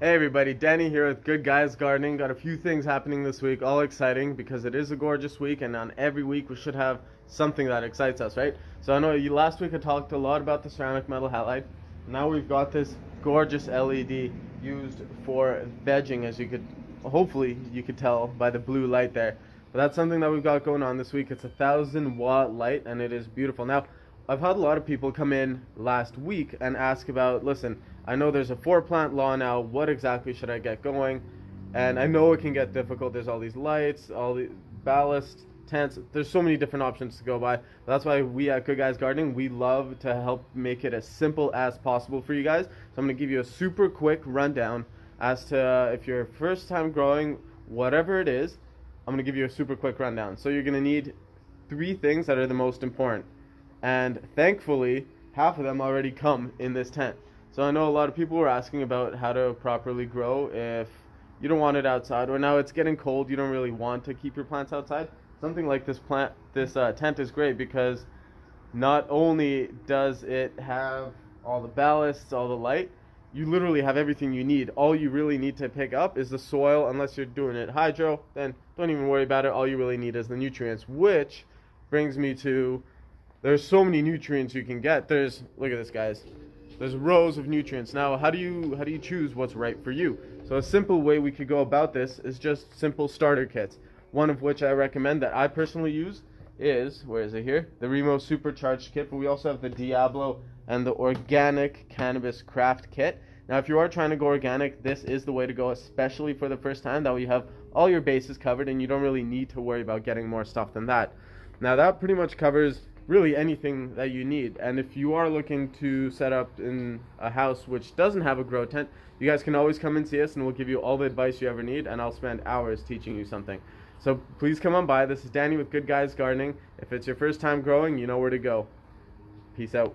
Hey everybody, Danny here with Good Guys Gardening. Got a few things happening this week, all exciting because it is a gorgeous week, and on every week we should have something that excites us, right? So I know last week I talked a lot about the ceramic metal halide. Now we've got this gorgeous LED used for vegging, as you could, hopefully you could tell by the blue light there. But that's something that we've got going on this week. It's a 1,000 watt light and it is beautiful. Now, I've had a lot of people come in last week and ask about, listen, I know there's a 4 plant law now, what exactly should I get going? And I know it can get difficult. There's all these lights, all the ballast, tents. There's so many different options to go by. That's why we at Good Guys Gardening, we love to help make it as simple as possible for you guys. So I'm going to give you a super quick rundown as to if you're first time growing, whatever it is, I'm going to give you a super quick rundown. So you're going to need 3 things that are the most important. And thankfully, half of them already come in this tent. So I know a lot of people were asking about how to properly grow if you don't want it outside, or now it's getting cold, you don't really want to keep your plants outside. Something like this tent is great because not only does it have all the ballasts, all the light, you literally have everything you need. All you really need to pick up is the soil. Unless you're doing it hydro, then don't even worry about it. All you really need is the nutrients, which brings me to, there's so many nutrients you can get. Look at this, guys. There's rows of nutrients. Now, how do you choose what's right for you? So a simple way we could go about this is just simple starter kits. One of which I recommend that I personally use is, where is it here? The Remo Supercharged Kit, but we also have the Diablo and the Organic Cannabis Craft Kit. Now, if you are trying to go organic, this is the way to go, especially for the first time. That way you have all your bases covered and you don't really need to worry about getting more stuff than that. Now, that pretty much covers really anything that you need. And if you are looking to set up in a house which doesn't have a grow tent, you guys can always come and see us and we'll give you all the advice you ever need, and I'll spend hours teaching you something. So please come on by. This is Danny with Good Guys Gardening. If it's your first time growing, you know where to go. Peace out.